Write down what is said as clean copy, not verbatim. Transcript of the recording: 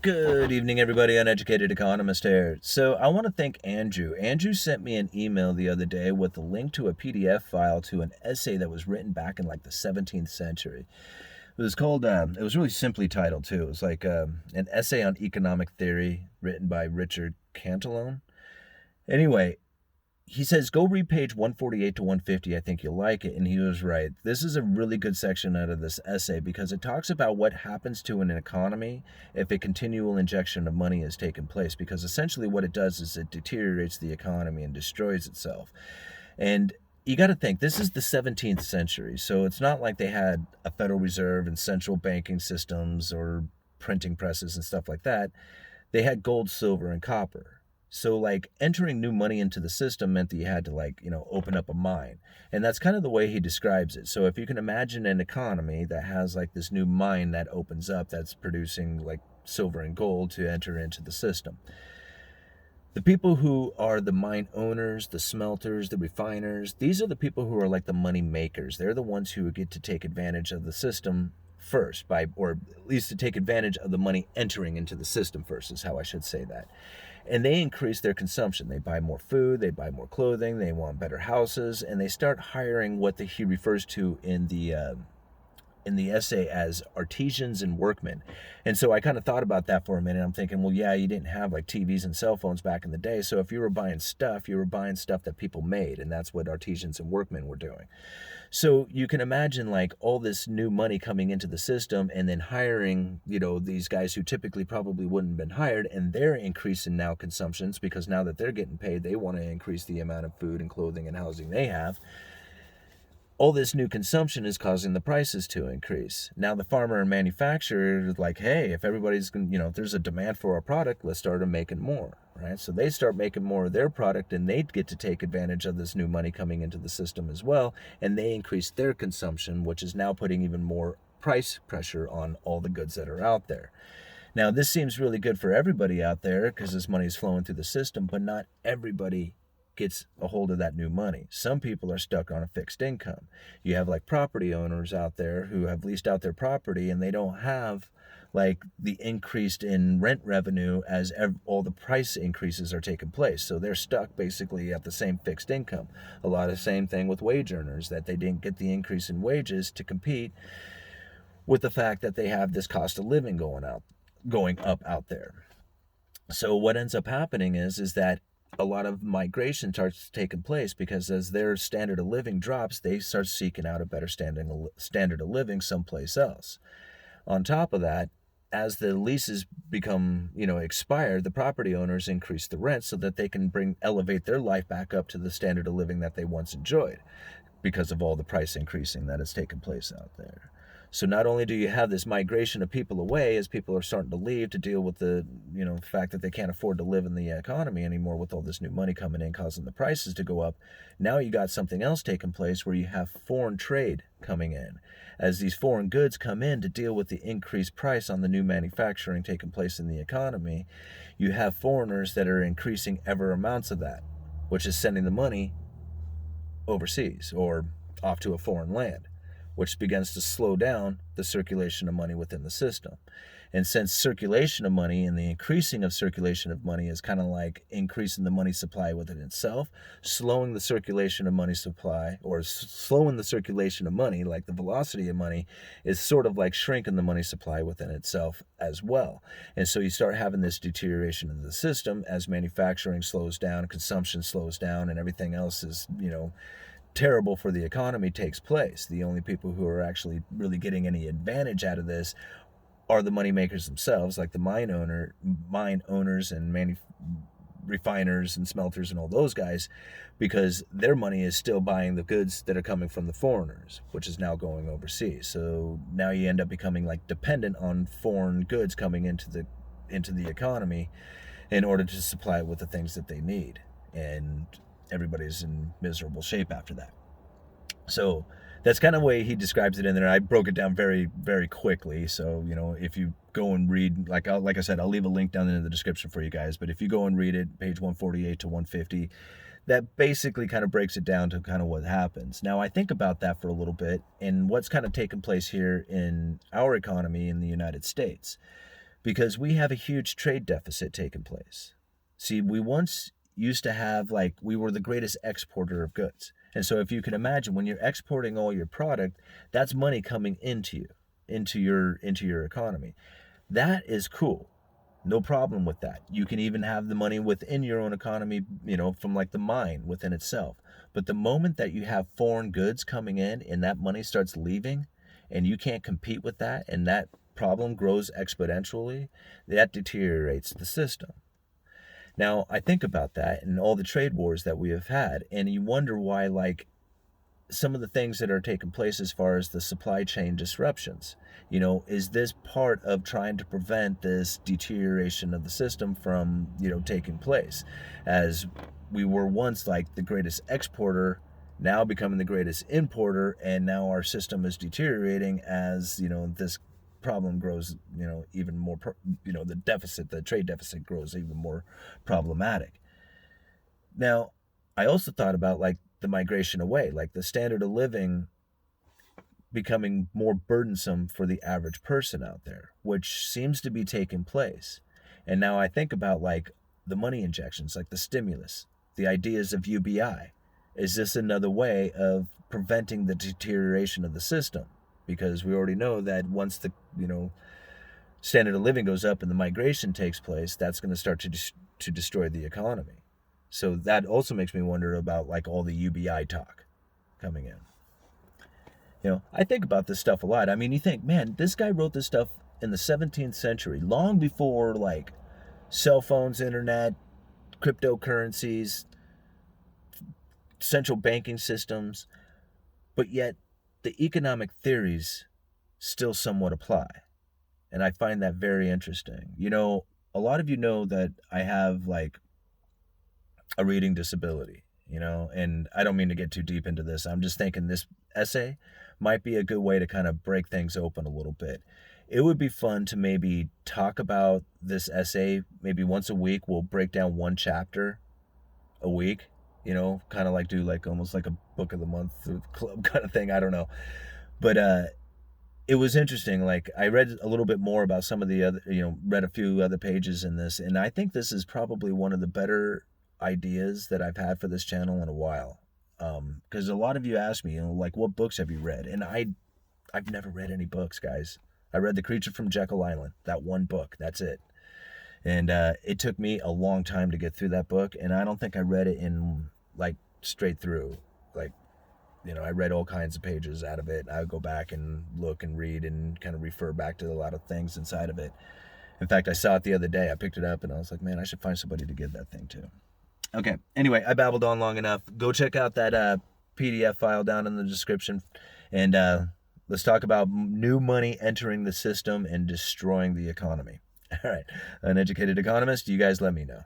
Good evening, everybody. Uneducated Economist here. So, I want to thank Andrew. Andrew sent me an email the other day with a link to a PDF file to an essay that was written back in like the 17th century. It was called, it was really simply titled too. It was like an essay on economic theory written by Richard Cantillon. Anyway, he says go read page 148 to 150. I think you'll like it. And he was right. This is a really good section out of this essay because it talks about what happens to an economy if a continual injection of money has taken place, because essentially what it does is it deteriorates the economy and destroys itself. And you got to think, this is the 17th century, so it's not like they had a Federal Reserve and central banking systems or printing presses and stuff like that. They had gold, silver, and copper. So like entering new money into the system meant that you had to open up a mine. And that's kind of the way he describes it. So if you can imagine an economy that has like this new mine that opens up that's producing like silver and gold to enter into the system. The people who are the mine owners, the smelters, the refiners, these are the people who are like the money makers. They're the ones who get to take advantage of the system first, or at least to take advantage of the money entering into the system first, is how I should say that. And they increase their consumption. They buy more food, they buy more clothing, they want better houses, and they start hiring what he refers to in the essay as artisans and workmen. And so I kind of thought about that for a minute. I'm thinking, well, yeah, you didn't have like TVs and cell phones back in the day. So if you were buying stuff, you were buying stuff that people made. And that's what artisans and workmen were doing. So you can imagine like all this new money coming into the system and then hiring, these guys who typically probably wouldn't have been hired, and they're increasing now consumptions because now that they're getting paid, they want to increase the amount of food and clothing and housing they have. All this new consumption is causing the prices to increase. Now the farmer and manufacturer is like, hey, if everybody's going, if there's a demand for our product, let's start making more, right? So they start making more of their product, and they get to take advantage of this new money coming into the system as well, and they increase their consumption, which is now putting even more price pressure on all the goods that are out there. Now this seems really good for everybody out there because this money is flowing through the system, but not everybody gets a hold of that new money. Some people are stuck on a fixed income. You have like property owners out there who have leased out their property, and they don't have like the increased in rent revenue as all the price increases are taking place. So they're stuck basically at the same fixed income. A lot of the same thing with wage earners, that they didn't get the increase in wages to compete with the fact that they have this cost of living going up out there. So what ends up happening is that a lot of migration starts taking place, because as their standard of living drops, they start seeking out a better standard of living someplace else. On top of that, as the leases become, expired, the property owners increase the rent so that they can elevate their life back up to the standard of living that they once enjoyed, because of all the price increasing that has taken place out there. So not only do you have this migration of people away as people are starting to leave to deal with the fact that they can't afford to live in the economy anymore with all this new money coming in causing the prices to go up, now you got something else taking place where you have foreign trade coming in. As these foreign goods come in to deal with the increased price on the new manufacturing taking place in the economy, you have foreigners that are increasing ever amounts of that, which is sending the money overseas or off to a foreign land, which begins to slow down the circulation of money within the system. And since circulation of money and the increasing of circulation of money is kind of like increasing the money supply within itself, slowing the circulation of money supply, or slowing the circulation of money, like the velocity of money, is sort of like shrinking the money supply within itself as well. And so you start having this deterioration of the system as manufacturing slows down, consumption slows down, and everything else is, terrible for the economy takes place. The only people who are actually really getting any advantage out of this are the money makers themselves, like the mine owners and refiners and smelters and all those guys, because their money is still buying the goods that are coming from the foreigners, which is now going overseas. So now you end up becoming like dependent on foreign goods coming into the economy in order to supply it with the things that they need. And everybody's in miserable shape after that. So that's kind of the way he describes it in there. I broke it down very, very quickly. So, if you go and read, like I said, I'll leave a link down in the description for you guys. But if you go and read it, page 148 to 150, that basically kind of breaks it down to kind of what happens. Now, I think about that for a little bit and what's kind of taken place here in our economy in the United States. because we have a huge trade deficit taking place. See, we once used to have, like, we were the greatest exporter of goods. And so if you can imagine, when you're exporting all your product, that's money coming into you, into your economy. That is cool. No problem with that. You can even have the money within your own economy, from like the mine within itself. But the moment that you have foreign goods coming in and that money starts leaving and you can't compete with that, and that problem grows exponentially, that deteriorates the system. Now, I think about that and all the trade wars that we have had, and you wonder why, like, some of the things that are taking place as far as the supply chain disruptions. Is this part of trying to prevent this deterioration of the system from, taking place? As we were once like the greatest exporter, now becoming the greatest importer, and now our system is deteriorating as, this problem grows, even more, the trade deficit grows even more problematic. Now, I also thought about like the migration away, like the standard of living becoming more burdensome for the average person out there, which seems to be taking place. And now I think about like the money injections, like the stimulus, the ideas of UBI. Is this another way of preventing the deterioration of the system? Because we already know that once the, standard of living goes up and the migration takes place, that's going to start to destroy the economy. So that also makes me wonder about like all the UBI talk coming in. I think about this stuff a lot. I mean, you think, man, this guy wrote this stuff in the 17th century, long before like cell phones, internet, cryptocurrencies, central banking systems, but yet the economic theories still somewhat apply. And I find that very interesting. A lot of you know that I have like a reading disability, and I don't mean to get too deep into this. I'm just thinking this essay might be a good way to kind of break things open a little bit. It would be fun to maybe talk about this essay maybe once a week. We'll break down one chapter a week, kind of like do like almost like a book of the month club kind of thing. I don't know. But it was interesting. Like, I read a little bit more about some of the other, read a few other pages in this, and I think this is probably one of the better ideas that I've had for this channel in a while. Because a lot of you ask me, like, what books have you read? And I've never read any books, guys. I read The Creature from Jekyll Island, that one book. That's it. And it took me a long time to get through that book, and I don't think I read it in like straight through. Like, I read all kinds of pages out of it. I would go back and look and read and kind of refer back to a lot of things inside of it. In fact, I saw it the other day. I picked it up and I was like, man, I should find somebody to give that thing to. Okay. Anyway, I babbled on long enough. Go check out that PDF file down in the description. And let's talk about new money entering the system and destroying the economy. All right. Uneducated Economist, you guys let me know.